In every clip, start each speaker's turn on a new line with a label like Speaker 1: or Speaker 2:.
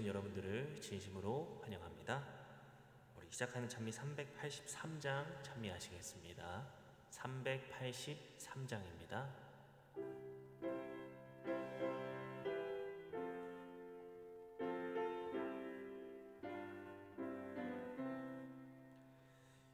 Speaker 1: 여러분들을 진심으로 환영합니다. 우리 시작하는 찬미 383장 찬미하시겠습니다. 383장입니다.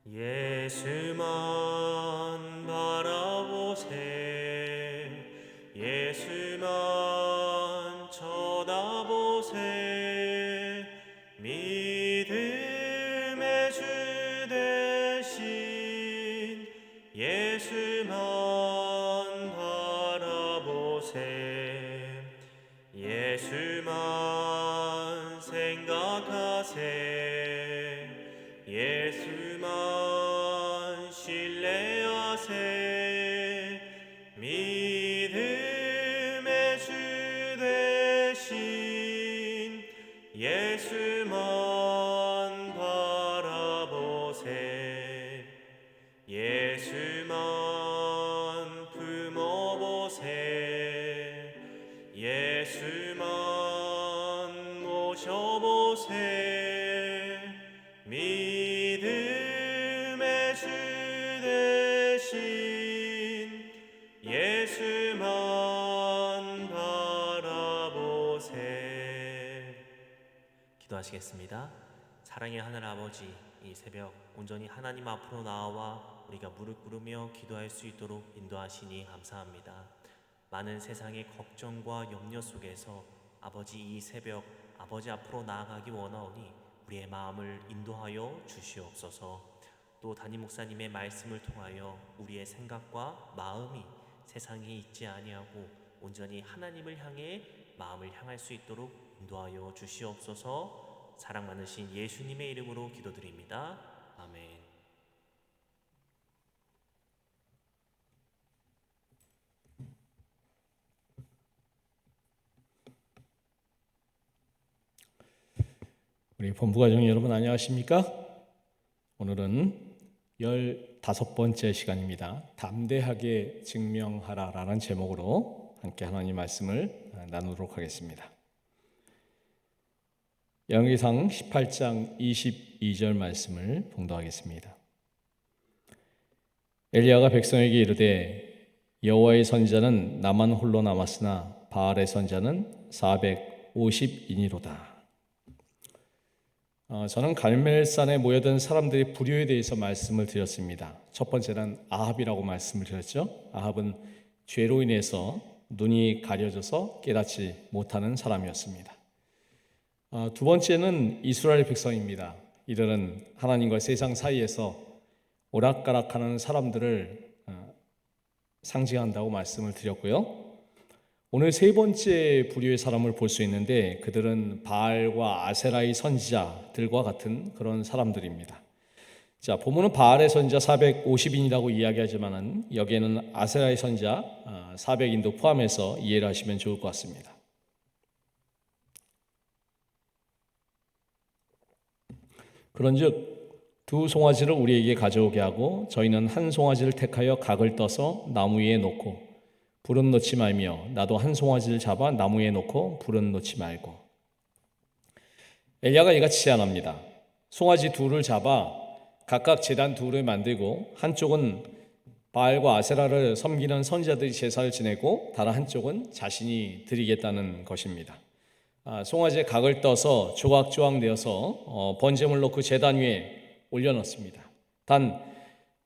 Speaker 1: 예수만 바라보세, 예수만 쳐다보세. 믿음의 주 대신 예수만 바라보세, 예수만 생각하세, 예수만 신뢰하세. 믿음의 주 대신 예수만 바라보세, 예수만 품어보세, 예수만 모셔보세. 믿음의 주 대신 예수만 바라보세. 기도하시겠습니다. 사랑의 하늘 아버지, 이 새벽 온전히 하나님 앞으로 나와 우리가 무릎 꿇으며 기도할 수 있도록 인도하시니 감사합니다. 많은 세상의 걱정과 염려 속에서 아버지, 이 새벽 아버지 앞으로 나아가기 원하오니 우리의 마음을 인도하여 주시옵소서. 또 담임 목사님의 말씀을 통하여 우리의 생각과 마음이 세상에 있지 아니하고 온전히 하나님을 향해 마음을 향할 수 있도록 인도하여 주시옵소서. 사랑 많으신 예수님의 이름으로 기도드립니다. 아멘.
Speaker 2: 우리 본부가정 여러분 안녕하십니까? 오늘은 15번째 시간입니다. 담대하게 증명하라라는 제목으로 함께 하나님 말씀을 나누도록 하겠습니다. 열왕기상 18장 22절 말씀을 봉독하겠습니다. 엘리야가 백성에게 이르되 여호와의 선지자는 나만 홀로 남았으나 바알의 선지자는 450인이로다. 저는 갈멜산에 모여든 사람들의 부류에 대해서 말씀을 드렸습니다. 첫 번째는 아합이라고 말씀을 드렸죠. 아합은 죄로 인해서 눈이 가려져서 깨닫지 못하는 사람이었습니다. 두 번째는 이스라엘 백성입니다. 이들은 하나님과 세상 사이에서 오락가락하는 사람들을 상징한다고 말씀을 드렸고요. 오늘 세 번째 부류의 사람을 볼 수 있는데 그들은 바알과 아세라의 선지자들과 같은 그런 사람들입니다. 자, 본문은 바알의 선지자 450인이라고 이야기하지만은 여기에는 아세라의 선지자 400인도 포함해서 이해를 하시면 좋을 것 같습니다. 그런즉 두 송아지를 우리에게 가져오게 하고 저희는 한 송아지를 택하여 각을 떠서 나무 위에 놓고 불은 놓지 말며 나도 한 송아지를 잡아 나무 위에 놓고 불은 놓지 말고. 엘리야가 이같이 제안합니다. 송아지 둘을 잡아 각각 제단 둘을 만들고 한쪽은 바알과 아세라를 섬기는 선지자들이 제사를 지내고 다른 한쪽은 자신이 드리겠다는 것입니다. 송아지의 각을 떠서 조각조각 내어서 번제물 넣고 제단 위에 올려놓습니다. 단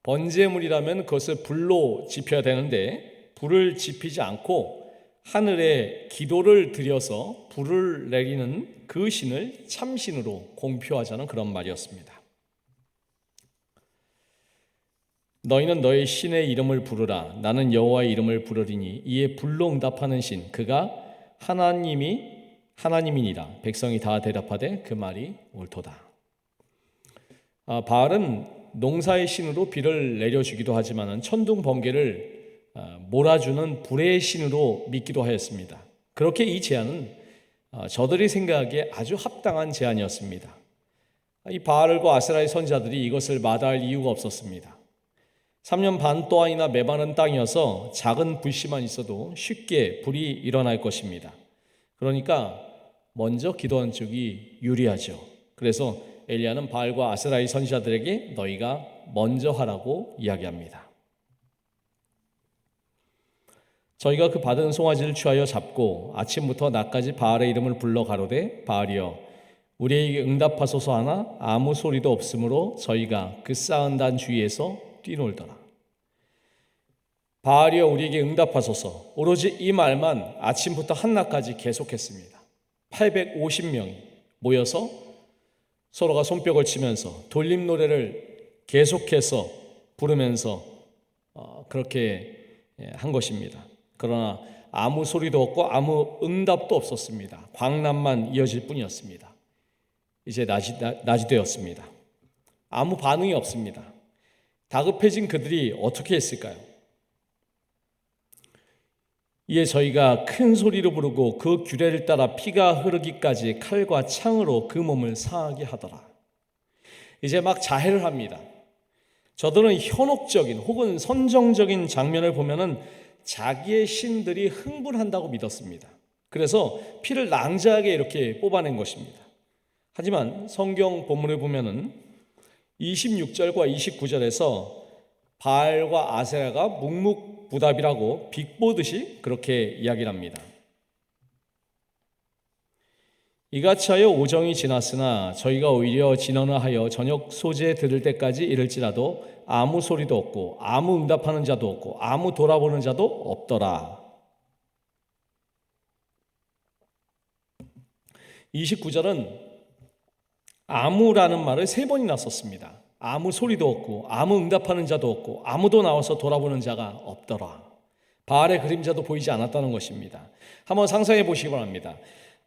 Speaker 2: 번제물이라면 그것을 불로 지펴야 되는데 불을 지피지 않고 하늘에 기도를 드려서 불을 내리는 그 신을 참신으로 공표하자는 그런 말이었습니다. 너희는 너희 신의 이름을 부르라. 나는 여호와의 이름을 부르리니 이에 불로 응답하는 신 그가 하나님이니라. 백성이 다 대답하되 그 말이 옳도다. 바알은 농사의 신으로 비를 내려주기도 하지만 천둥 번개를 몰아주는 불의 신으로 믿기도 하였습니다. 그렇게 이 제안은 저들이 생각하기에 아주 합당한 제안이었습니다. 이 바알과 아세라의 선지자들이 이것을 마다할 이유가 없었습니다. 3년 반 동안이나 메마른 땅이어서 작은 불씨만 있어도 쉽게 불이 일어날 것입니다. 그러니까 먼저 기도한 쪽이 유리하죠. 그래서 엘리야는 바알과 아세라의 선지자들에게 너희가 먼저 하라고 이야기합니다. 저희가 그 받은 송아지를 취하여 잡고 아침부터 낮까지 바알의 이름을 불러 가로되 바알이여 우리에게 응답하소서 하나 아무 소리도 없으므로 저희가 그 쌓은 단 주위에서 뛰놀더라. 바알이여 우리에게 응답하소서. 오로지 이 말만 아침부터 한낮까지 계속했습니다. 850명이 모여서 서로가 손뼉을 치면서 돌림 노래를 계속해서 부르면서 그렇게 한 것입니다. 그러나 아무 소리도 없고 아무 응답도 없었습니다. 광란만 이어질 뿐이었습니다. 이제 낮이 되었습니다. 아무 반응이 없습니다. 다급해진 그들이 어떻게 했을까요? 이에 저희가 큰 소리로 부르고 그 규례를 따라 피가 흐르기까지 칼과 창으로 그 몸을 상하게 하더라. 이제 막 자해를 합니다. 저들은 현혹적인 혹은 선정적인 장면을 보면은 자기의 신들이 흥분한다고 믿었습니다. 그래서 피를 낭자하게 이렇게 뽑아낸 것입니다. 하지만 성경 본문을 보면은 26절과 29절에서 바알과 아세라가 묵묵부답이라고 빅보듯이 그렇게 이야기를 합니다. 이같이 하여 오정이 지났으나 저희가 오히려 진언을 하여 저녁 소재 들을 때까지 이를지라도 아무 소리도 없고 아무 응답하는 자도 없고 아무 돌아보는 자도 없더라. 29절은 아무라는 말을 3번이나 썼습니다. 아무 소리도 없고 아무 응답하는 자도 없고 아무도 나와서 돌아보는 자가 없더라. 바알의 그림자도 보이지 않았다는 것입니다. 한번 상상해 보시기 바랍니다.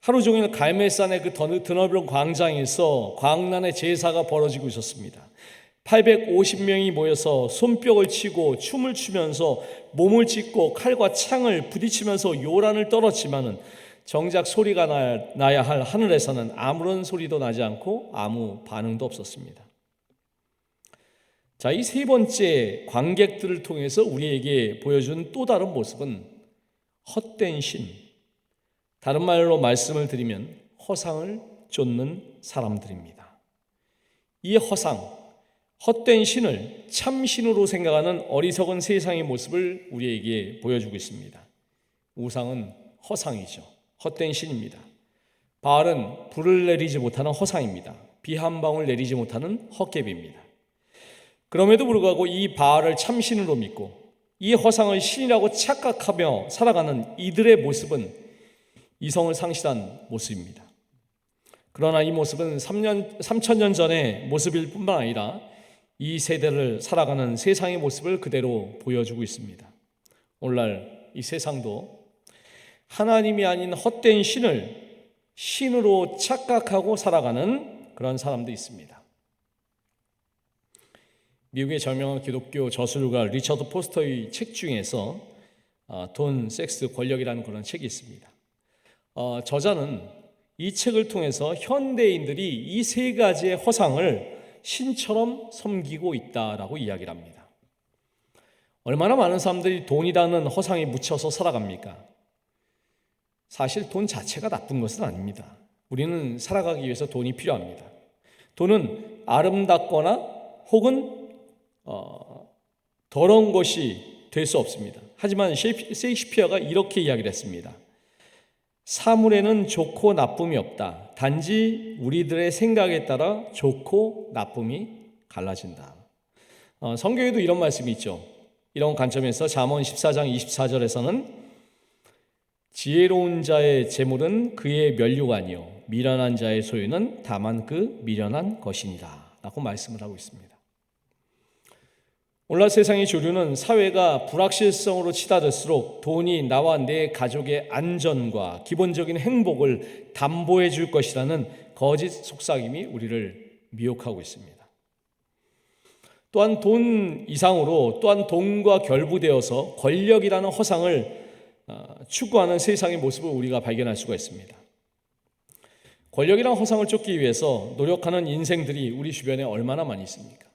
Speaker 2: 하루 종일 갈멜산의 그 드넓은 광장에서 광란의 제사가 벌어지고 있었습니다. 850명이 모여서 손뼉을 치고 춤을 추면서 몸을 찢고 칼과 창을 부딪히면서 요란을 떨었지만은 정작 소리가 나야 할 하늘에서는 아무런 소리도 나지 않고 아무 반응도 없었습니다. 자, 이 3번째 관객들을 통해서 우리에게 보여준 또 다른 모습은 헛된 신, 다른 말로 말씀을 드리면 허상을 쫓는 사람들입니다. 이 헛된 신을 참신으로 생각하는 어리석은 세상의 모습을 우리에게 보여주고 있습니다. 우상은 허상이죠. 헛된 신입니다. 바알은 불을 내리지 못하는 허상입니다. 비 한 방울 내리지 못하는 헛개비입니다. 그럼에도 불구하고 이 바알을 참신으로 믿고 이 허상을 신이라고 착각하며 살아가는 이들의 모습은 이성을 상실한 모습입니다. 그러나 이 모습은 3000년 전의 모습일 뿐만 아니라 이 세대를 살아가는 세상의 모습을 그대로 보여주고 있습니다. 오늘날 이 세상도 하나님이 아닌 헛된 신을 신으로 착각하고 살아가는 그런 사람도 있습니다. 미국의 저명한 기독교 저술가 리처드 포스터의 책 중에서 돈, 섹스, 권력이라는 그런 책이 있습니다. 저자는 이 책을 통해서 현대인들이 이 3가지의 허상을 신처럼 섬기고 있다라고 이야기를 합니다. 얼마나 많은 사람들이 돈이라는 허상에 묻혀서 살아갑니까? 사실 돈 자체가 나쁜 것은 아닙니다. 우리는 살아가기 위해서 돈이 필요합니다. 돈은 아름답거나 혹은 더러운 것이 될 수 없습니다. 하지만 셰익스피어가 이렇게 이야기를 했습니다. 사물에는 좋고 나쁨이 없다. 단지 우리들의 생각에 따라 좋고 나쁨이 갈라진다. 성경에도 이런 말씀이 있죠. 이런 관점에서 잠언 14장 24절에서는 지혜로운 자의 재물은 그의 면류관이요 미련한 자의 소유는 다만 그 미련한 것이니라 라고 말씀을 하고 있습니다. 오늘날 세상의 주류는 사회가 불확실성으로 치닫을수록 돈이 나와 내 가족의 안전과 기본적인 행복을 담보해 줄 것이라는 거짓 속삭임이 우리를 미혹하고 있습니다. 또한 돈 이상으로 또한 돈과 결부되어서 권력이라는 허상을 추구하는 세상의 모습을 우리가 발견할 수가 있습니다. 권력이라는 허상을 쫓기 위해서 노력하는 인생들이 우리 주변에 얼마나 많이 있습니까?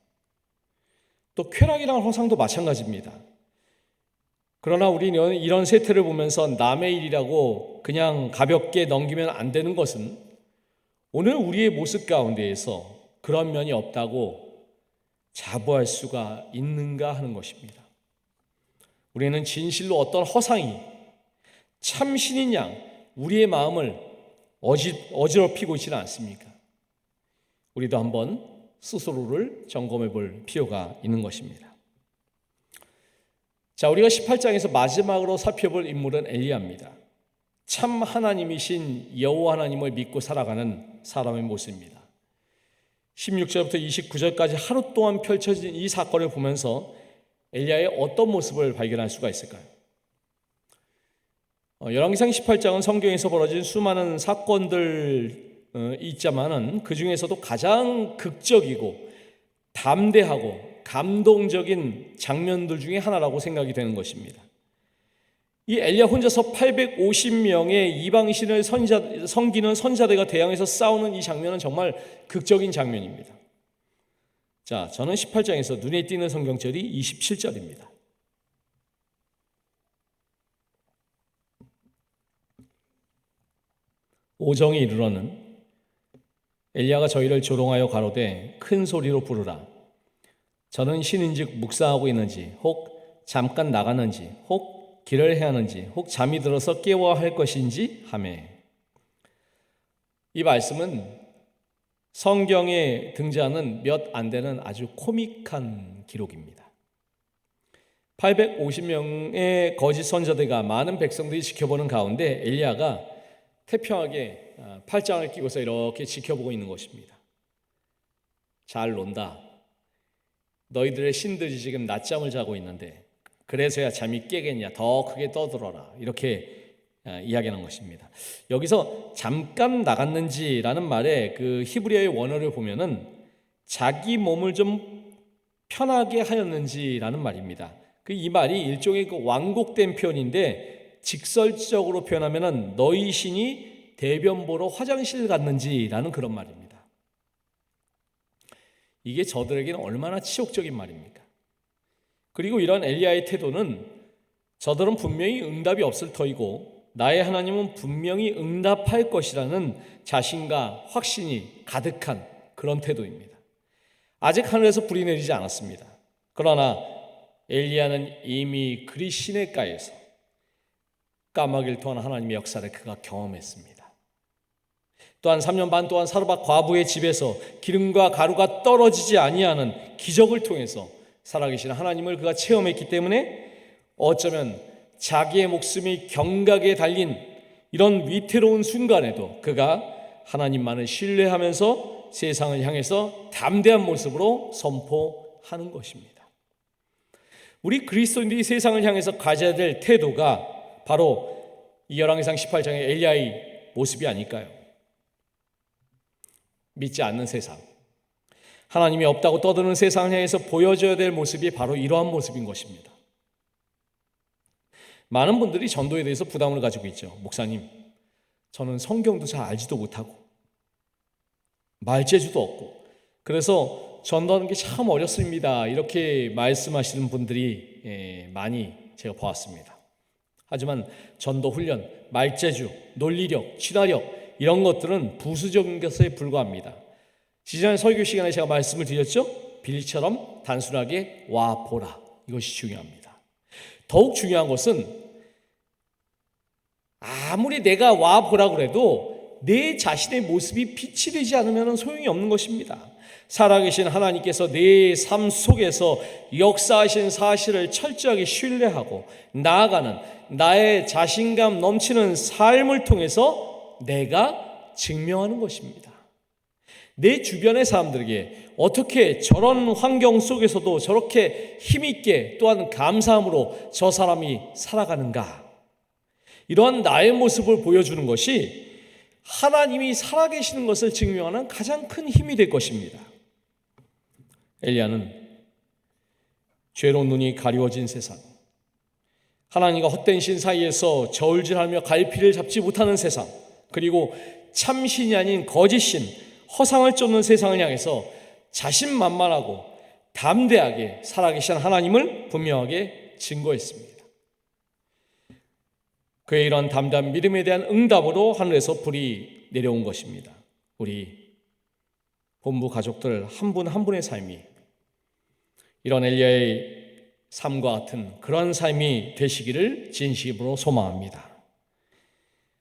Speaker 2: 또 쾌락이라는 허상도 마찬가지입니다. 그러나 우리는 이런 세태를 보면서 남의 일이라고 그냥 가볍게 넘기면 안 되는 것은 오늘 우리의 모습 가운데에서 그런 면이 없다고 자부할 수가 있는가 하는 것입니다. 우리는 진실로 어떤 허상이 참 신인 양 우리의 마음을 어지럽히고 있지는 않습니까? 우리도 한번 스스로를 점검해 볼 필요가 있는 것입니다. 자, 우리가 18장에서 마지막으로 살펴볼 인물은 엘리야입니다. 참 하나님이신 여호와 하나님을 믿고 살아가는 사람의 모습입니다. 16절부터 29절까지 하루 동안 펼쳐진 이 사건을 보면서 엘리야의 어떤 모습을 발견할 수가 있을까요? 열왕기상 18장은 성경에서 벌어진 수많은 사건들 있지만은 그 중에서도 가장 극적이고 담대하고 감동적인 장면들 중에 하나라고 생각이 되는 것입니다. 이 엘리야 혼자서 850명의 이방신을 섬기는 선자들과 대항해서 싸우는 이 장면은 정말 극적인 장면입니다. 자, 저는 18장에서 눈에 띄는 성경절이 27절입니다. 오정이 이르러는 엘리야가 저희를 조롱하여 가로되 큰 소리로 부르라. 저는 신인즉 묵상하고 있는지 혹 잠깐 나가는지 혹 길을 헤하는지 혹 잠이 들어서 깨워야 할 것인지 하매. 이 말씀은 성경에 등장하는 몇 안 되는 아주 코믹한 기록입니다. 850명의 거짓 선자들과 많은 백성들이 지켜보는 가운데 엘리야가 태평하게 팔짱을 끼고서 이렇게 지켜보고 있는 것입니다. 잘 논다. 너희들의 신들이 지금 낮잠을 자고 있는데 그래서야 잠이 깨겠냐. 더 크게 떠들어라. 이렇게 이야기하는 것입니다. 여기서 잠깐 나갔는지라는 말에 그 히브리어의 원어를 보면은 자기 몸을 좀 편하게 하였는지라는 말입니다. 이 말이 일종의 그 완곡된 표현인데 직설적으로 표현하면은 너희 신이 대변 보러 화장실 갔는지라는 그런 말입니다. 이게 저들에게는 얼마나 치욕적인 말입니까? 그리고 이런 엘리야의 태도는 저들은 분명히 응답이 없을 터이고 나의 하나님은 분명히 응답할 것이라는 자신과 확신이 가득한 그런 태도입니다. 아직 하늘에서 불이 내리지 않았습니다. 그러나 엘리야는 이미 그리 시냇가에서 까마귀를 통한 하나님의 역사를 그가 경험했습니다. 또한 3년 반 동안 사르밧 과부의 집에서 기름과 가루가 떨어지지 아니하는 기적을 통해서 살아계신 하나님을 그가 체험했기 때문에 어쩌면 자기의 목숨이 경각에 달린 이런 위태로운 순간에도 그가 하나님만을 신뢰하면서 세상을 향해서 담대한 모습으로 선포하는 것입니다. 우리 그리스도인들이 세상을 향해서 가져야 될 태도가 바로 이 열왕기상 18장의 엘리야의 모습이 아닐까요? 믿지 않는 세상, 하나님이 없다고 떠드는 세상을 향해서 보여줘야 될 모습이 바로 이러한 모습인 것입니다. 많은 분들이 전도에 대해서 부담을 가지고 있죠. 목사님, 저는 성경도 잘 알지도 못하고 말재주도 없고 그래서 전도하는 게 참 어렵습니다. 이렇게 말씀하시는 분들이 많이 제가 보았습니다. 하지만 전도 훈련, 말재주, 논리력, 친화력 이런 것들은 부수적인 것에 불과합니다. 지난 설교 시간에 제가 말씀을 드렸죠. 빌리처럼 단순하게 와 보라. 이것이 중요합니다. 더욱 중요한 것은 아무리 내가 와 보라고 해도 내 자신의 모습이 빛이 되지 않으면 소용이 없는 것입니다. 살아계신 하나님께서 내 삶 속에서 역사하신 사실을 철저하게 신뢰하고 나아가는 나의 자신감 넘치는 삶을 통해서 내가 증명하는 것입니다. 내 주변의 사람들에게 어떻게 저런 환경 속에서도 저렇게 힘있게 또한 감사함으로 저 사람이 살아가는가, 이러한 나의 모습을 보여주는 것이 하나님이 살아계시는 것을 증명하는 가장 큰 힘이 될 것입니다. 엘리야는 죄로 눈이 가리워진 세상, 하나님과 헛된 신 사이에서 저울질하며 갈피를 잡지 못하는 세상, 그리고 참신이 아닌 거짓신, 허상을 쫓는 세상을 향해서 자신만만하고 담대하게 살아계신 하나님을 분명하게 증거했습니다. 그의 이러한 담대한 믿음에 대한 응답으로 하늘에서 불이 내려온 것입니다. 우리 본부 가족들 한 분 한 분의 삶이 이런 엘리야의 삶과 같은 그런 삶이 되시기를 진심으로 소망합니다.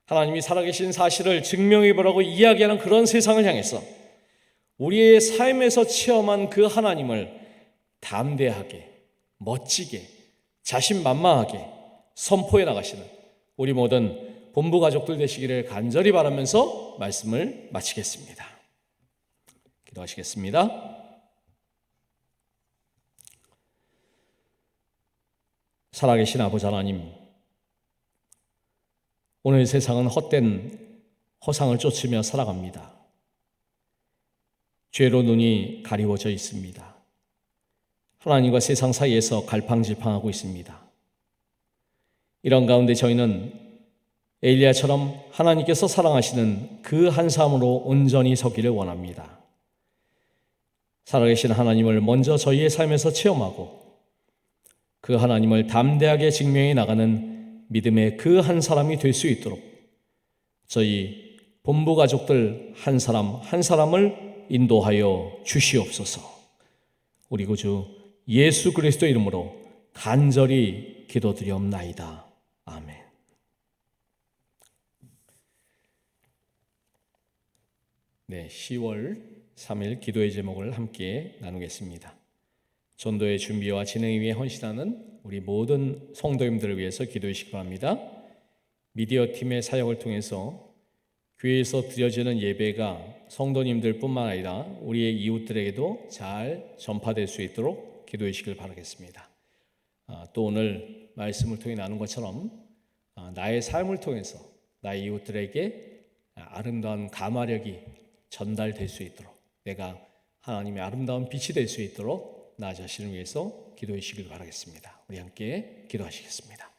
Speaker 2: 하나님이 살아계신 사실을 증명해보라고 이야기하는 그런 세상을 향해서 우리의 삶에서 체험한 그 하나님을 담대하게, 멋지게, 자신만만하게 선포해 나가시는 우리 모든 본부 가족들 되시기를 간절히 바라면서 말씀을 마치겠습니다. 기도하시겠습니다. 살아계신 아버지 하나님, 오늘 세상은 헛된 허상을 쫓으며 살아갑니다. 죄로 눈이 가리워져 있습니다. 하나님과 세상 사이에서 갈팡질팡하고 있습니다. 이런 가운데 저희는 엘리야처럼 하나님께서 사랑하시는 그 한 사람으로 온전히 서기를 원합니다. 살아계신 하나님을 먼저 저희의 삶에서 체험하고 그 하나님을 담대하게 증명해 나가는 믿음의 그 한 사람이 될 수 있도록 저희 본부 가족들 한 사람 한 사람을 인도하여 주시옵소서. 우리 구주 예수 그리스도 이름으로 간절히 기도드리옵나이다. 아멘. 네, 10월 3일 기도의 제목을 함께 나누겠습니다. 전도의 준비와 진행을 위해 헌신하는 우리 모든 성도님들을 위해서 기도해 주시기 바랍니다. 미디어 팀의 사역을 통해서 교회에서 드려지는 예배가 성도님들 뿐만 아니라 우리의 이웃들에게도 잘 전파될 수 있도록 기도해 주시길 바라겠습니다. 또 오늘 말씀을 통해 나눈 것처럼 나의 삶을 통해서 나의 이웃들에게 아름다운 감화력이 전달될 수 있도록 내가 하나님의 아름다운 빛이 될 수 있도록 나 자신을 위해서 기도해 주시길 바라겠습니다. 우리 함께 기도하시겠습니다.